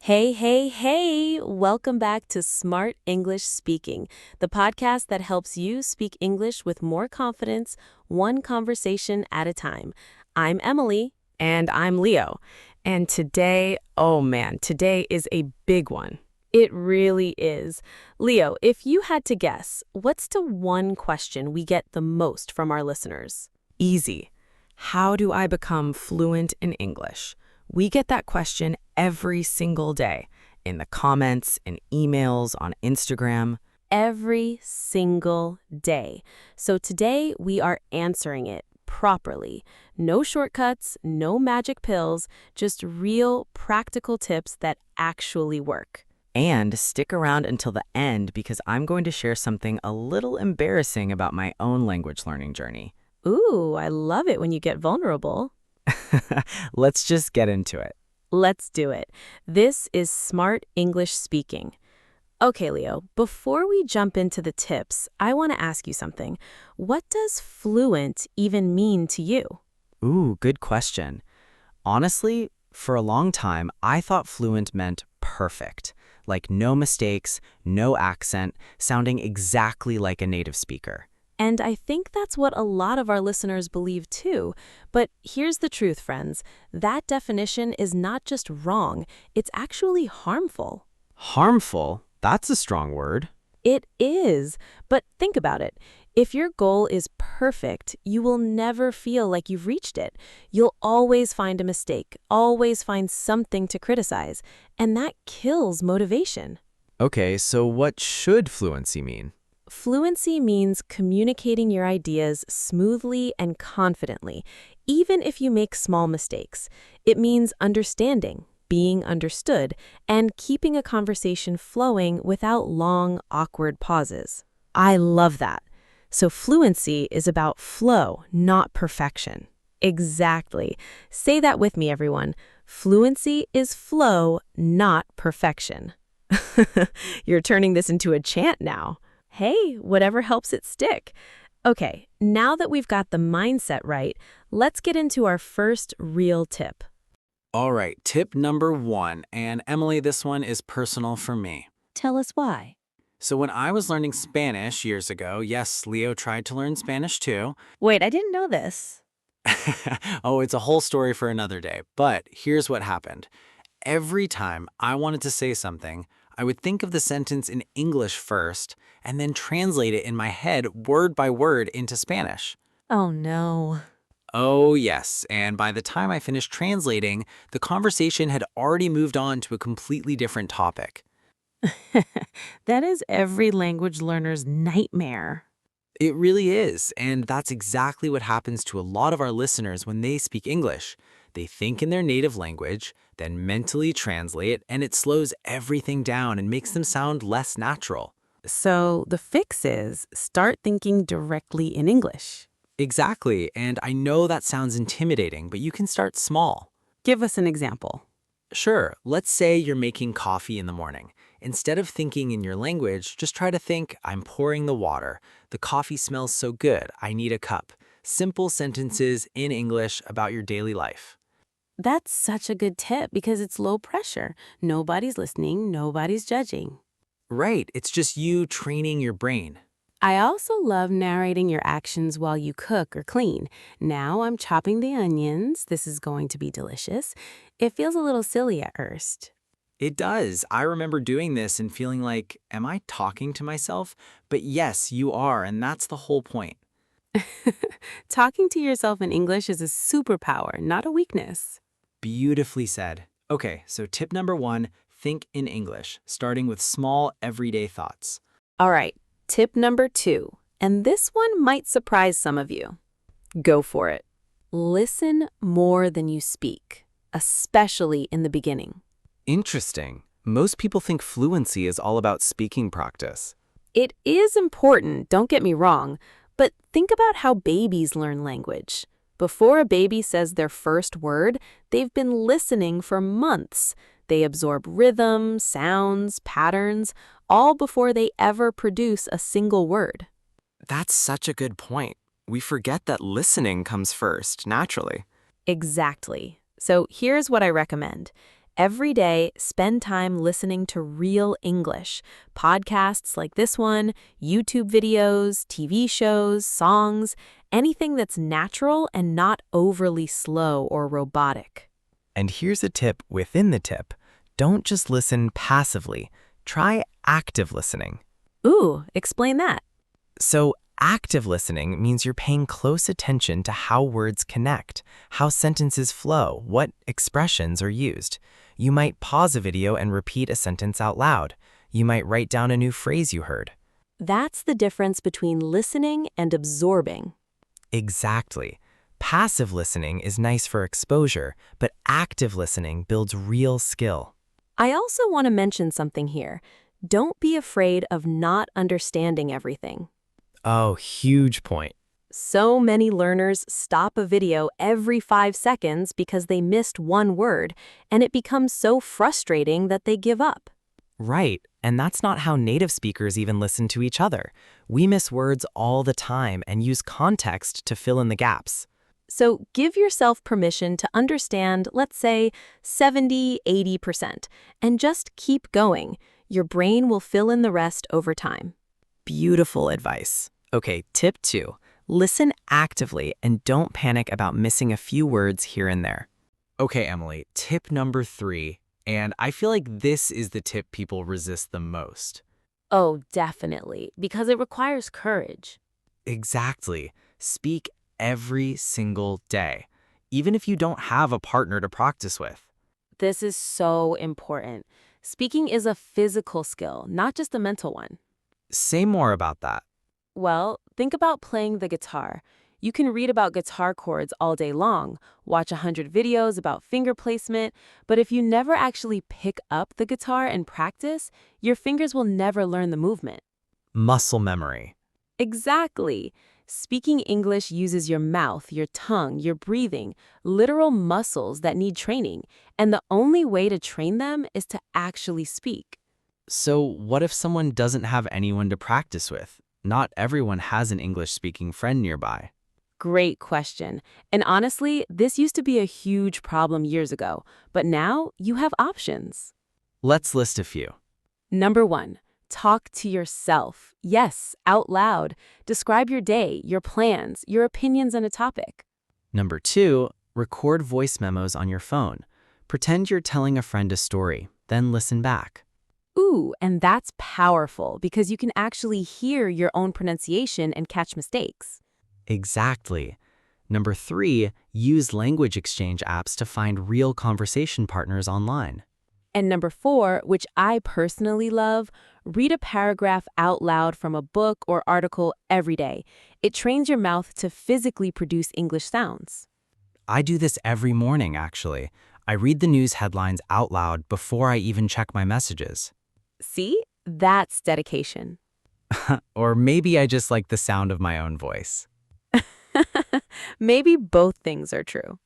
Hey, hey, hey! Welcome back to Smart English Speaking, the podcast that helps you speak English with more confidence, one conversation at a time. I'm Emily. And I'm Leo. And today, oh man, today is a big one. It really is. Leo, if you had to guess, what's the one question we get the most from our listeners? Easy. How do I become fluent in English? We get that question every single day in the comments, in emails, on Instagram. Every single day. So today we are answering it properly. No shortcuts, no magic pills, just real practical tips that actually work. And stick around until the end because I'm going to share something a little embarrassing about my own language learning journey. Ooh, I love it when you get vulnerable. Let's just get into it. Let's do it. This is Smart English Speaking. Okay, Leo, before we jump into the tips, I want to ask you something. What does fluent even mean to you? Ooh, good question. Honestly, for a long time, I thought fluent meant perfect, like no mistakes, no accent, sounding exactly like a native speaker. And I think that's what a lot of our listeners believe too. But here's the truth, friends. That definition is not just wrong, it's actually harmful. Harmful? That's a strong word. It is. But think about it. If your goal is perfect, you will never feel like you've reached it. You'll always find a mistake, always find something to criticize, and that kills motivation. Okay, so what should fluency mean? Fluency means communicating your ideas smoothly and confidently, even if you make small mistakes. It means understanding, being understood, and keeping a conversation flowing without long, awkward pauses. I love that. So fluency is about flow, not perfection. Exactly. Say that with me, everyone. Fluency is flow, not perfection. You're turning this into a chant now. Hey, whatever helps it stick. Okay, now that we've got the mindset right, let's get into our first real tip. All right, tip number 1, and Emily, this one is personal for me. Tell us why. So when I was learning Spanish years ago, yes, Leo tried to learn Spanish too. Wait, I didn't know this. Oh, it's a whole story for another day, but here's what happened. Every time I wanted to say something, I would think of the sentence in English first and then translate it in my head word by word into Spanish. Oh no. Oh, yes, and by the time I finished translating, the conversation had already moved on to a completely different topic. That is every language learner's nightmare. It really is, and that's exactly what happens to a lot of our listeners when they speak English. They think in their native language, then mentally translate, and it slows everything down and makes them sound less natural. So the fix is start thinking directly in English. Exactly, and I know that sounds intimidating, but you can start small. Give us an example. Sure, let's say you're making coffee in the morning. Instead of thinking in your language, just try to think, I'm pouring the water. The coffee smells so good, I need a cup. Simple sentences in English about your daily life. That's such a good tip because it's low pressure. Nobody's listening, nobody's judging. Right, it's just you training your brain. I also love narrating your actions while you cook or clean. Now I'm chopping the onions. This is going to be delicious. It feels a little silly at first. It does. I remember doing this and feeling like, am I talking to myself? But yes, you are, and that's the whole point. Talking to yourself in English is a superpower, not a weakness. Beautifully said. Okay, so tip number 1, think in English, starting with small, everyday thoughts. All right, tip number 2, and this one might surprise some of you. Go for it. Listen more than you speak, especially in the beginning. Interesting. Most people think fluency is all about speaking practice. It is important, don't get me wrong, but think about how babies learn language. Before a baby says their first word, they've been listening for months. They absorb rhythm, sounds, patterns, all before they ever produce a single word. That's such a good point. We forget that listening comes first, naturally. Exactly. So here's what I recommend. Every day, spend time listening to real English. Podcasts like this one, YouTube videos, TV shows, songs, anything that's natural and not overly slow or robotic. And here's a tip within the tip. Don't just listen passively. Try active listening. Ooh, explain that. So, active listening means you're paying close attention to how words connect, how sentences flow, what expressions are used. You might pause a video and repeat a sentence out loud. You might write down a new phrase you heard. That's the difference between listening and absorbing. Exactly. Passive listening is nice for exposure, but active listening builds real skill. I also want to mention something here. Don't be afraid of not understanding everything. Oh, huge point. So many learners stop a video every 5 seconds because they missed one word, and it becomes so frustrating that they give up. Right, and that's not how native speakers even listen to each other. We miss words all the time and use context to fill in the gaps. So give yourself permission to understand, let's say, 70–80%, and just keep going. Your brain will fill in the rest over time. Beautiful advice. Okay, tip 2. Listen actively and don't panic about missing a few words here and there. Okay, Emily, tip number 3, and I feel like this is the tip people resist the most. Oh, definitely, because it requires courage. Exactly. Speak every single day, even if you don't have a partner to practice with. This is so important. Speaking is a physical skill, not just a mental one. Say more about that. Well, think about playing the guitar. You can read about guitar chords all day long, watch 100 videos about finger placement, but if you never actually pick up the guitar and practice, your fingers will never learn the movement. Muscle memory. Exactly. Speaking English uses your mouth, your tongue, your breathing, literal muscles that need training, and the only way to train them is to actually speak. So what if someone doesn't have anyone to practice with? Not everyone has an English-speaking friend nearby. Great question. And honestly, this used to be a huge problem years ago, but now you have options. Let's list a few. Number 1, talk to yourself. Yes, out loud. Describe your day, your plans, your opinions on a topic. Number 2, record voice memos on your phone. Pretend you're telling a friend a story, then listen back. Ooh, and that's powerful because you can actually hear your own pronunciation and catch mistakes. Exactly. Number 3, use language exchange apps to find real conversation partners online. And number 4, which I personally love, read a paragraph out loud from a book or article every day. It trains your mouth to physically produce English sounds. I do this every morning, actually. I read the news headlines out loud before I even check my messages. See? That's dedication. Or maybe I just like the sound of my own voice. Maybe both things are true.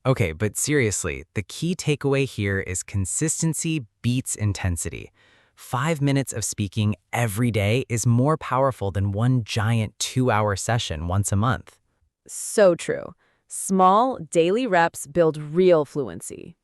Okay, but seriously, the key takeaway here is consistency beats intensity. 5 minutes of speaking every day is more powerful than one giant 2-hour session once a month. So true. Small, daily reps build real fluency.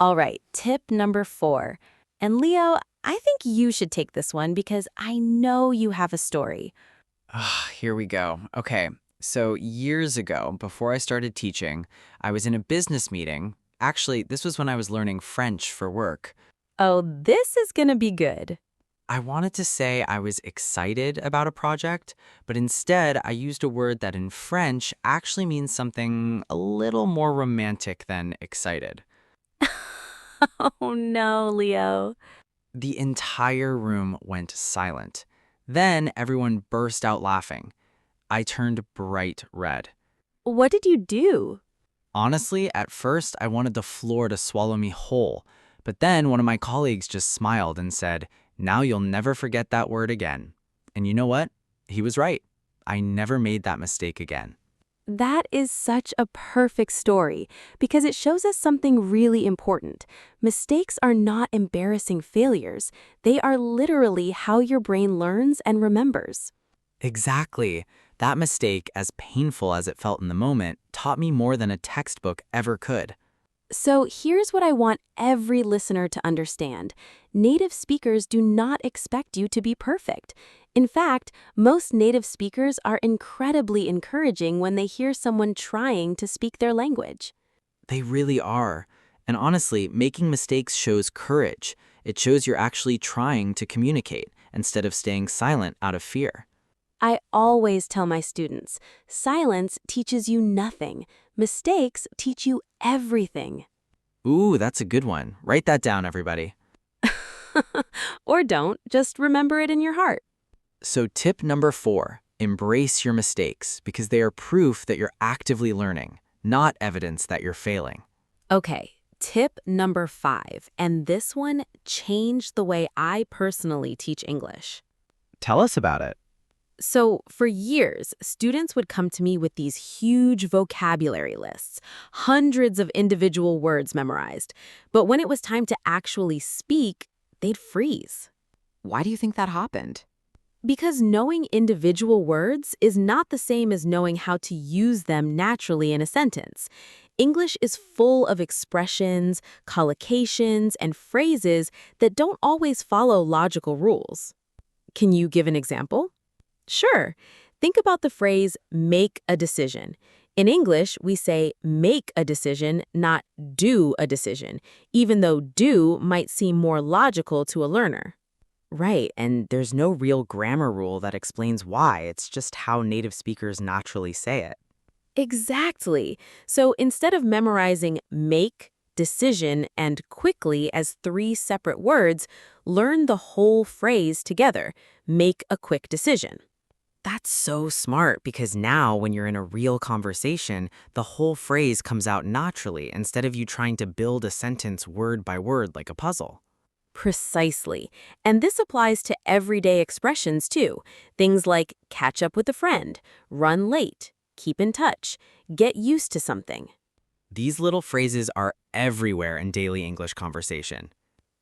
All right, tip number 4. And Leo, I think you should take this one because I know you have a story. Here we go. Okay, so years ago, before I started teaching, I was in a business meeting. Actually, this was when I was learning French for work. Oh, this is gonna be good. I wanted to say I was excited about a project, but instead I used a word that in French actually means something a little more romantic than excited. Oh no, Leo. The entire room went silent. Then everyone burst out laughing. I turned bright red. What did you do? Honestly, at first I wanted the floor to swallow me whole, but then one of my colleagues just smiled and said, "Now you'll never forget that word again." And you know what? He was right. I never made that mistake again. That is such a perfect story because it shows us something really important. Mistakes are not embarrassing failures. They are literally how your brain learns and remembers. Exactly. That mistake, as painful as it felt in the moment, taught me more than a textbook ever could. So here's what I want every listener to understand. Native speakers do not expect you to be perfect. In fact, most native speakers are incredibly encouraging when they hear someone trying to speak their language. They really are. And honestly, making mistakes shows courage. It shows you're actually trying to communicate instead of staying silent out of fear. I always tell my students, silence teaches you nothing. Mistakes teach you everything. Ooh, that's a good one. Write that down, everybody. Or don't, just remember it in your heart. So tip number 4, embrace your mistakes because they are proof that you're actively learning, not evidence that you're failing. Okay, tip number 5, and this one changed the way I personally teach English. Tell us about it. So, for years, students would come to me with these huge vocabulary lists, hundreds of individual words memorized. But when it was time to actually speak, they'd freeze. Why do you think that happened? Because knowing individual words is not the same as knowing how to use them naturally in a sentence. English is full of expressions, collocations, and phrases that don't always follow logical rules. Can you give an example? Sure. Think about the phrase, make a decision. In English, we say make a decision, not do a decision, even though do might seem more logical to a learner. Right, and there's no real grammar rule that explains why. It's just how native speakers naturally say it. Exactly. So instead of memorizing make, decision, and quickly as 3 separate words, learn the whole phrase together. Make a quick decision. That's so smart because now when you're in a real conversation, the whole phrase comes out naturally instead of you trying to build a sentence word by word like a puzzle. Precisely. And this applies to everyday expressions too. Things like catch up with a friend, run late, keep in touch, get used to something. These little phrases are everywhere in daily English conversation.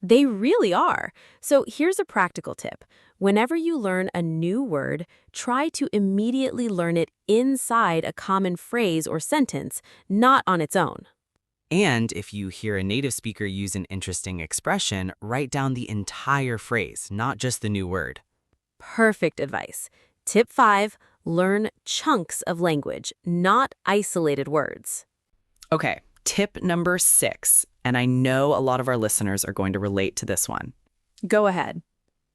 They really are. So here's a practical tip. Whenever you learn a new word, try to immediately learn it inside a common phrase or sentence, not on its own. And if you hear a native speaker use an interesting expression, write down the entire phrase, not just the new word. Perfect advice. Tip 5, learn chunks of language, not isolated words. Okay, tip number 6, and I know a lot of our listeners are going to relate to this one. Go ahead.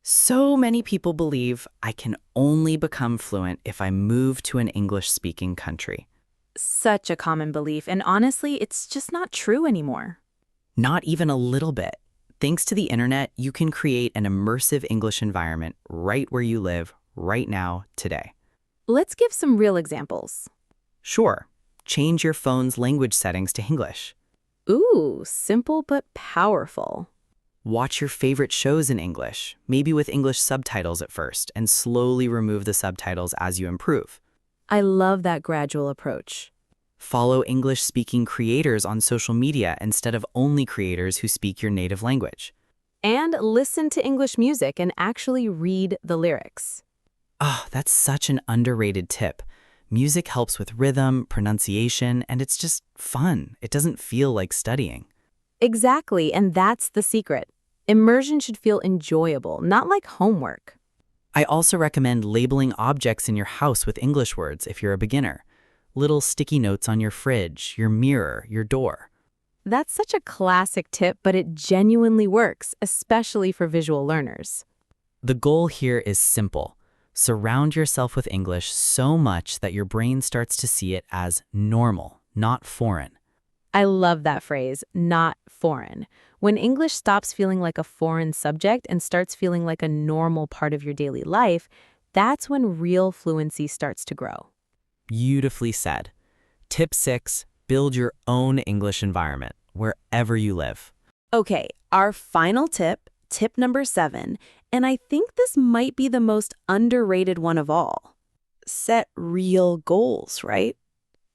So many people believe I can only become fluent if I move to an English-speaking country. Such a common belief, and honestly, it's just not true anymore. Not even a little bit. Thanks to the internet, you can create an immersive English environment right where you live, right now, today. Let's give some real examples. Sure, change your phone's language settings to English. Ooh, simple but powerful. Watch your favorite shows in English, maybe with English subtitles at first, and slowly remove the subtitles as you improve. I love that gradual approach. Follow English-speaking creators on social media instead of only creators who speak your native language. And listen to English music and actually read the lyrics. Oh, that's such an underrated tip. Music helps with rhythm, pronunciation, and it's just fun. It doesn't feel like studying. Exactly, and that's the secret. Immersion should feel enjoyable, not like homework. I also recommend labeling objects in your house with English words if you're a beginner. Little sticky notes on your fridge, your mirror, your door. That's such a classic tip, but it genuinely works, especially for visual learners. The goal here is simple. Surround yourself with English so much that your brain starts to see it as normal, not foreign. I love that phrase, not foreign. When English stops feeling like a foreign subject and starts feeling like a normal part of your daily life, that's when real fluency starts to grow. Beautifully said. Tip 6, build your own English environment, wherever you live. Okay, our final tip, tip number 7, and I think this might be the most underrated one of all. Set real goals, right?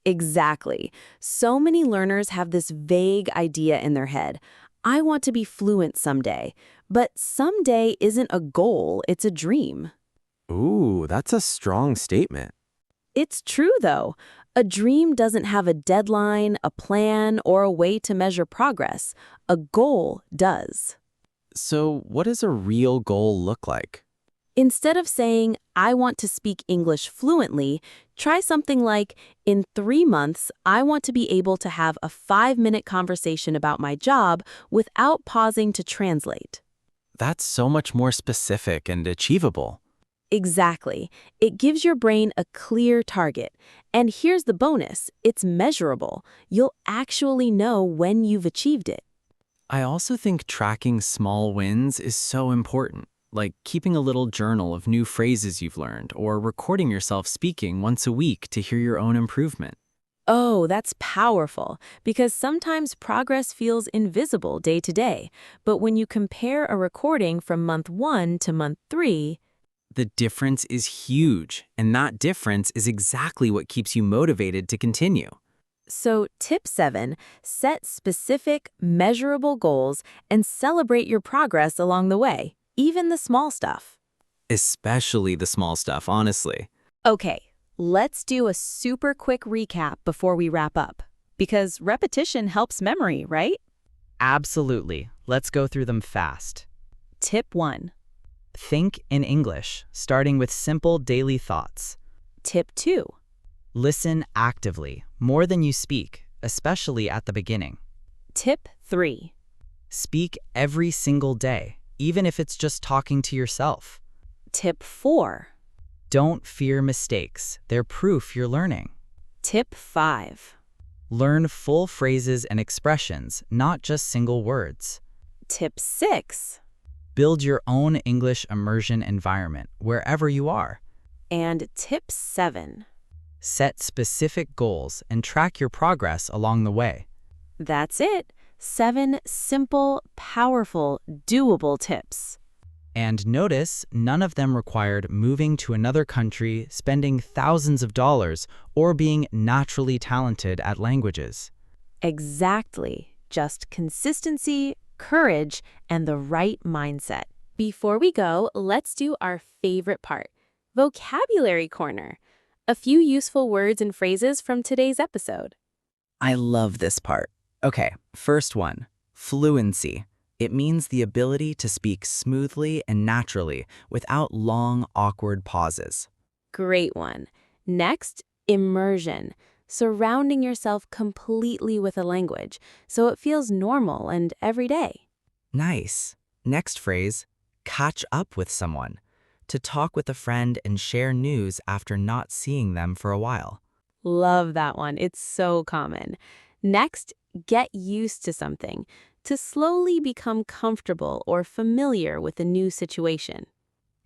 Exactly. So many learners have this vague idea in their head. I want to be fluent someday. But someday isn't a goal, it's a dream. Ooh, that's a strong statement. It's true, though. A dream doesn't have a deadline, a plan, or a way to measure progress. A goal does. So what does a real goal look like? Instead of saying, I want to speak English fluently, try something like, in 3 months, I want to be able to have a 5-minute conversation about my job without pausing to translate. That's so much more specific and achievable. Exactly. It gives your brain a clear target. And here's the bonus, it's measurable. You'll actually know when you've achieved it. I also think tracking small wins is so important, like keeping a little journal of new phrases you've learned or recording yourself speaking once a week to hear your own improvement. Oh, that's powerful, because sometimes progress feels invisible day to day. But when you compare a recording from month 1 to month 3, The difference is huge, and that difference is exactly what keeps you motivated to continue. So, tip 7, set specific, measurable goals and celebrate your progress along the way, even the small stuff. Especially the small stuff, honestly. Okay, let's do a super quick recap before we wrap up. Because repetition helps memory, right? Absolutely. Let's go through them fast. Tip 1. Think in English, starting with simple daily thoughts. Tip 2. Listen actively, more than you speak, especially at the beginning. Tip 3. Speak every single day, even if it's just talking to yourself. Tip 4. Don't fear mistakes. They're proof you're learning. Tip 5. Learn full phrases and expressions, not just single words. Tip 6. Build your own English immersion environment wherever you are. And tip 7. Set specific goals and track your progress along the way. That's it. 7 simple, powerful, doable tips. And notice, none of them required moving to another country, spending thousands of dollars, or being naturally talented at languages. Exactly. Just consistency, courage, and the right mindset. Before we go, let's do our favorite part, Vocabulary Corner. A few useful words and phrases from today's episode. I love this part. Okay, first one, fluency. It means the ability to speak smoothly and naturally without long, awkward pauses. Great one. Next, immersion. Surrounding yourself completely with a language, so it feels normal and everyday. Nice. Next phrase, catch up with someone. To talk with a friend and share news after not seeing them for a while. Love that one. It's so common. Next, get used to something. To slowly become comfortable or familiar with a new situation.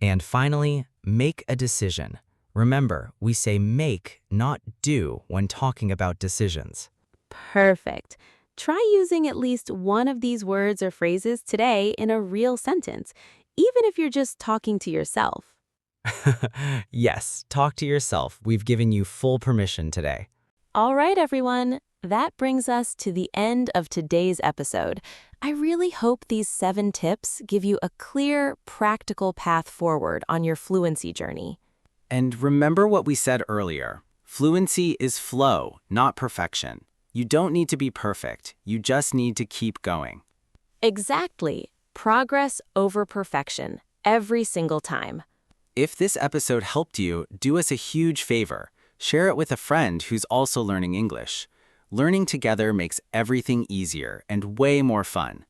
And finally, make a decision. Remember, we say make, not do, when talking about decisions. Perfect. Try using at least one of these words or phrases today in a real sentence, even if you're just talking to yourself. Yes, talk to yourself. We've given you full permission today. All right, everyone. That brings us to the end of today's episode. I really hope these 7 tips give you a clear, practical path forward on your fluency journey. And remember what we said earlier. Fluency is flow, not perfection. You don't need to be perfect. You just need to keep going. Exactly. Progress over perfection, every single time. If this episode helped you, do us a huge favor. Share it with a friend who's also learning English. Learning together makes everything easier and way more fun.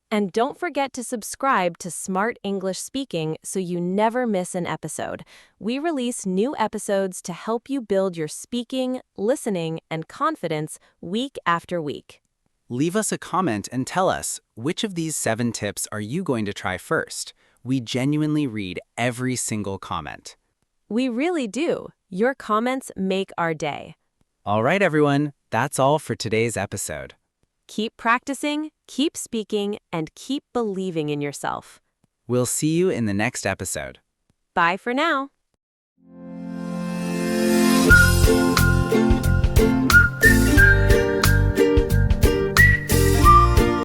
And don't forget to subscribe to Smart English Speaking so you never miss an episode. We release new episodes to help you build your speaking, listening, and confidence week after week. Leave us a comment and tell us, which of these 7 tips are you going to try first? We genuinely read every single comment. We really do. Your comments make our day. All right, everyone. That's all for today's episode. Keep practicing, keep speaking, and keep believing in yourself. We'll see you in the next episode. Bye for now.